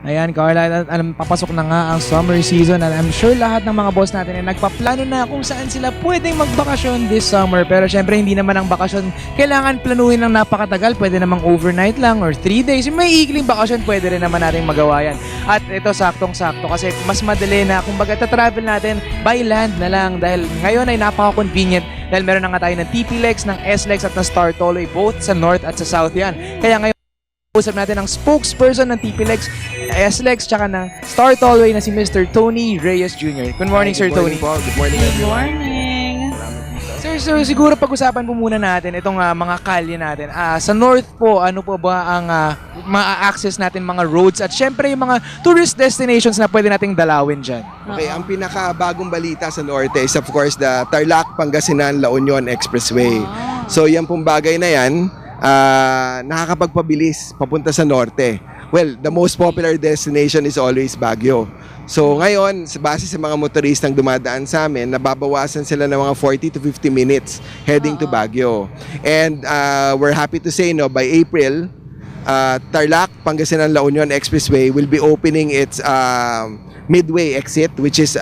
Ayan, Carla, papasok na nga ang summer season, and I'm sure lahat ng mga boss natin ay nagpaplano na kung saan sila pwedeng magbakasyon this summer. Pero syempre, hindi naman ang bakasyon kailangan planuhin ng napakatagal. Pwede namang overnight lang or 3 days. Yung may ikling bakasyon, pwede rin naman natin magawa yan. At ito, saktong-sakto kasi mas madali na, kumbaga, travel natin by land na lang dahil ngayon ay napaka-convenient dahil meron na nga tayo ng TP-Lex, ng S-Lex at ng Star Tollway, both sa north at sa south yan. Kaya ngayon, usap natin ang spokesperson ng TP-Lex, S-Lex, tsaka ng Star Tollway na si Mr. Tony Reyes Jr. Good morning, Sir Tony. Good morning, Good everyone. morning. Sir, siguro pag-usapan po muna natin itong mga kalye natin. Sa north po, ano po ba ang ma-access natin mga roads at syempre yung mga tourist destinations na pwede nating dalawin dyan? Okay, ang pinakabagong balita sa norte is of course the Tarlac, Pangasinan, La Union Expressway. So yan pong bagay na yan, nakakapagpabilis papunta sa norte. Well, the most popular destination is always Baguio. So ngayon, base sa mga motoristang dumadaan sa amin, nababawasan sila ng mga 40 to 50 minutes heading to Baguio. And we're happy to say, no, by April, Tarlac, Pangasinan, La Union Expressway will be opening its midway exit, which is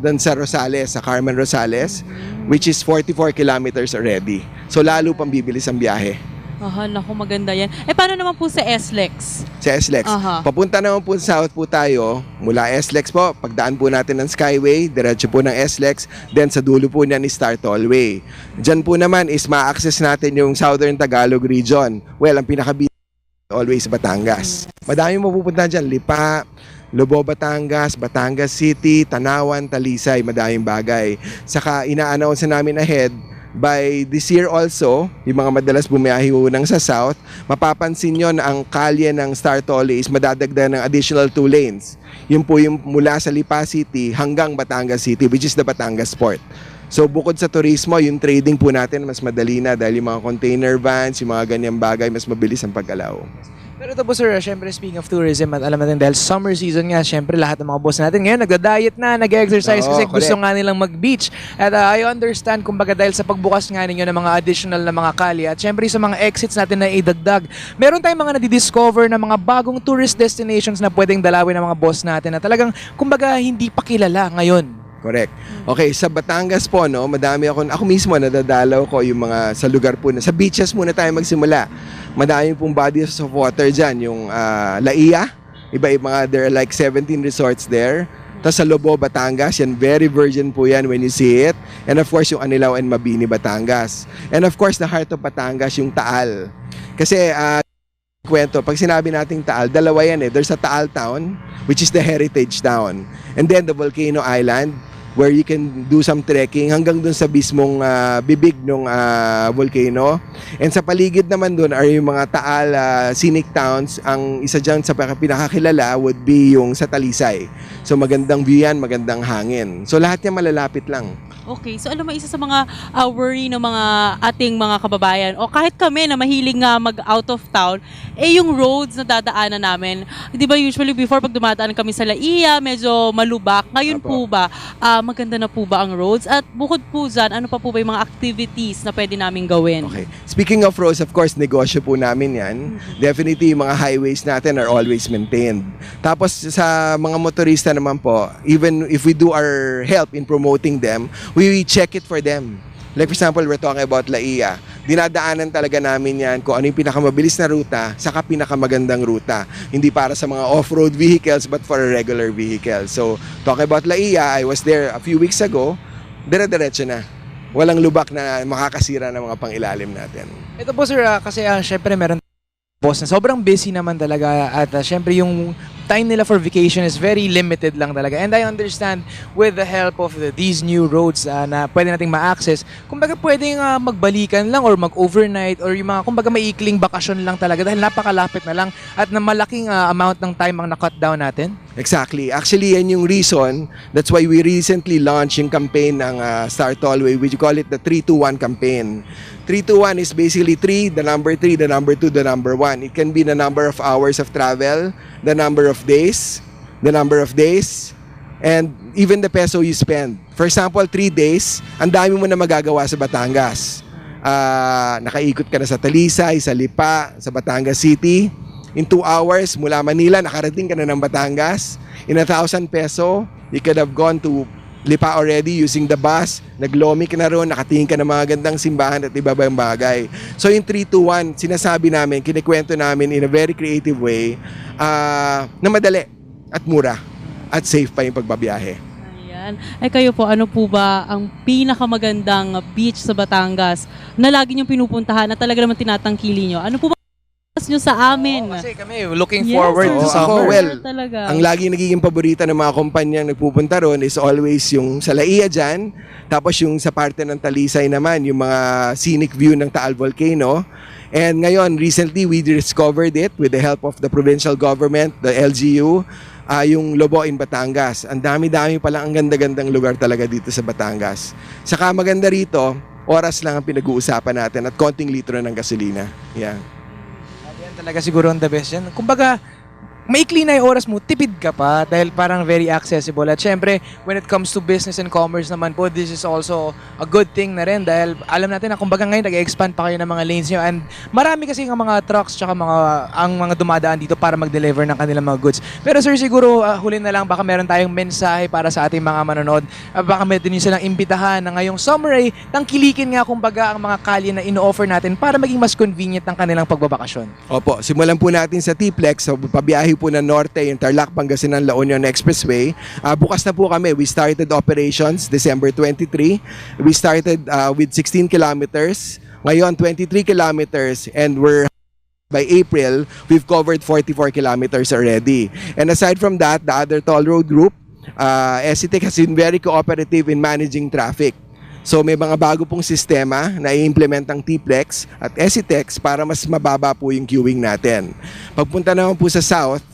dun sa Rosales, sa Carmen Rosales, which is 44 kilometers already. So lalo pang bibilis ang biyahe. Aha, naku, maganda yan. Paano naman po sa S-Lex? Sa S-Lex. Papunta naman po sa south po tayo, mula S-Lex po, pagdaan po natin ng Skyway, diretso po ng S-Lex, then sa dulo po niyan is Star Tollway. Diyan po naman is ma-access natin yung Southern Tagalog region. Well, ang always Batangas. Madami mapupunta dyan, Lipa, Lobo, Batangas, Batangas City, Tanawan, Talisay, madaming bagay. Saka ina-announce namin ahead, by this year also, yung mga madalas bumiyahe unang sa south, mapapansin nyo na ang kalye ng Star Tollway is madadagdag ng additional 2 lanes. Yun po yung mula sa Lipa City hanggang Batangas City, which is the Batangas Port. So bukod sa turismo, yung trading po natin mas madali na dahil yung mga container vans, yung mga ganyang bagay, mas mabilis ang paggalaw. Pero ito po, sir, syempre speaking of tourism, at alam natin dahil summer season nga, syempre lahat ng mga boss natin ngayon nagda-diet na, nag-exercise kasi correct. gusto nga nilang mag-beach. At I understand, kumbaga dahil sa pagbukas nga ninyo ng mga additional na mga kalye at syempre sa mga exits natin na idagdag, meron tayong mga nadidiscover na mga bagong tourist destinations na pwedeng dalawin ng mga boss natin na talagang, kumbaga, hindi pa kilala ngayon. Correct. Okay, sa Batangas po, no, madami ako mismo nadadalaw ko yung mga sa lugar po na sa beaches muna tayo magsimula. Madami pong bodies of water diyan, yung Laia, there are like 17 resorts there. Tapos sa Lobo, Batangas, yan very virgin po yan when you see it. And of course, yung Anilao and Mabini, Batangas. And of course, the heart of Batangas, yung Taal. Kasi kwento, pag sinabi nating Taal, dalawa yan eh. There's a Taal Town, which is the heritage town. And then the Volcano Island, where you can do some trekking hanggang dun sa mismong bibig ng volcano. And sa paligid naman dun are yung mga Taal scenic towns. Ang isa dyan sa pinakakilala would be yung sa Talisay. So magandang view yan, magandang hangin. So lahat yan malalapit lang. Okay, so ano isa sa mga worry ng mga ating mga kababayan o kahit kami na mahilig nga mag-out of town, yung roads na dadaanan namin. Di ba usually before pag dumadaan kami sa Laia, medyo malubak. Ngayon po ba, maganda na po ba ang roads? At bukod po dyan, ano pa po ba yung mga activities na pwede namin gawin? Okay. Speaking of roads, of course, negosyo po namin yan. Definitely, yung mga highways natin are always maintained. Tapos sa mga motorista naman po, even if we do our help in promoting them, we check it for them. Like for example, we're talking about Laia. Dinadaanan talaga namin yan kung ano yung pinakamabilis na ruta, saka pinakamagandang ruta. Hindi para sa mga off-road vehicles, but for a regular vehicle. So, talking about Laia, I was there a few weeks ago, dire-diretso na. Walang lubak na makakasira ng mga pangilalim natin. Ito po, sir, kasi syempre meron boss na sobrang busy naman talaga at syempre yung time nila for vacation is very limited lang talaga. And I understand with the help of these new roads na pwede nating ma-access, kumbaga pwedeng magbalikan lang or mag-overnight or yung mga kumbaga maikling bakasyon lang talaga dahil napakalapit na lang at na malaking amount ng time ang na-cut down natin. Exactly. Actually, yan yung reason. That's why we recently launched yung campaign ng Star Tollway. We call it the 3-2-1 campaign. 3-2-1 is basically 3, the number 2, the number 1. It can be the number of hours of travel, the number of days, and even the peso you spend. For example, 3 days, ang dami mo na magagawa sa Batangas. Nakaikot ka na sa Talisay, sa Lipa, sa Batangas City. In 2 hours, mula Manila, nakarating ka na ng Batangas. In 1,000 peso, you could have gone to Lipa already using the bus. Naglomi ka na ron, nakatingin ka ng mga gandang simbahan at iba bang bagay. So in 3-2-1, sinasabi namin, kinikwento namin in a very creative way na madali at mura at safe pa yung pagbabiyahe. Ayan. Ay kayo po, ano po ba ang pinakamagandang beach sa Batangas na lagi niyong pinupuntahan na talaga naman tinatangkili niyo? Ano po ba nyo sa amin? Kasi kami looking Yes, forward sir. to Oo, summer. ako, well, talaga. Ang lagi nagiging paborito ng mga kumpanyang nagpupunta ron is always yung sa Laia dyan, tapos yung sa parte ng Talisay naman, yung mga scenic view ng Taal Volcano. And ngayon, recently, we discovered it with the help of the provincial government, the LGU, yung Lobo in Batangas. Ang dami-dami pala, ang ganda-gandang lugar talaga dito sa Batangas. Saka maganda rito, oras lang ang pinag-uusapan natin at konting litro ng gasolina. Yeah. Yan talaga siguro ang the best yan. Kumbaga, maikli na yung oras mo, tipid ka pa dahil parang very accessible. At syempre, when it comes to business and commerce naman po, this is also a good thing na rin dahil alam natin na kumbaga ngayon nag-expand pa kayo ng mga lanes nyo and marami kasi ang mga trucks tsaka ang mga dumadaan dito para mag-deliver ng kanilang mga goods. Pero sir, siguro huli na lang baka meron tayong mensahe para sa ating mga manonood. Baka meron din silang imbitahan na ngayong summer ay tangkilikin nga kumbaga ang mga kalye na ino-offer natin para maging mas convenient ang kanilang pagbabakasyon. Opo, simulan po natin sa T-Plex, so pabiyahe po na norte, yung Tarlac, Pangasinan, La Union Expressway. Bukas na po kami. We started operations December 23. We started with 16 kilometers. Ngayon, 23 kilometers and by April, we've covered 44 kilometers already. And aside from that, the other toll road group, SCTEC has been very cooperative in managing traffic. So may mga bago pong sistema na i-implement ang T-Plex at SCTEX para mas mababa po yung queuing natin. Pagpunta naman po sa South,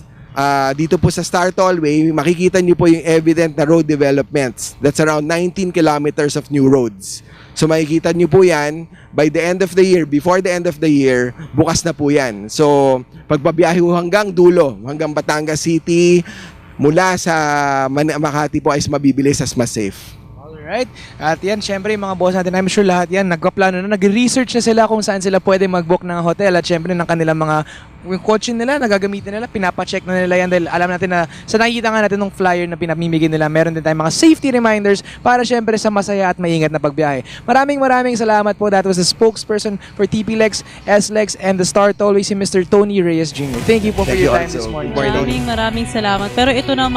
dito po sa Star Tollway, makikita niyo po yung evident na road developments. That's around 19 kilometers of new roads. So makikita niyo po yan, by the end of the year, before the end of the year, bukas na po yan. So pagbabiyahe ho hanggang dulo, hanggang Batangas City, mula sa Makati po ay mabibilis as mas safe. Alright. At yan, syempre yung mga boss natin, I'm sure lahat yan, nagpaplano na, nag-research na sila kung saan sila pwede mag-book ng hotel at syempre ng kanilang mga yung kotse nila, nagagamitin nila, pinapacheck na nila yan dahil alam natin na sa nakikita nga natin ng flyer na pinamimigay nila, meron din tayong mga safety reminders para syempre sa masaya at maingat na pagbiyahe. Maraming salamat po. That was the spokesperson for TPLEX, SLEX, and the Star Tollway, si Mr. Tony Reyes Jr. Thank you po for Thank your you time also. this morning. Good morning. Maraming salamat. Pero ito naman,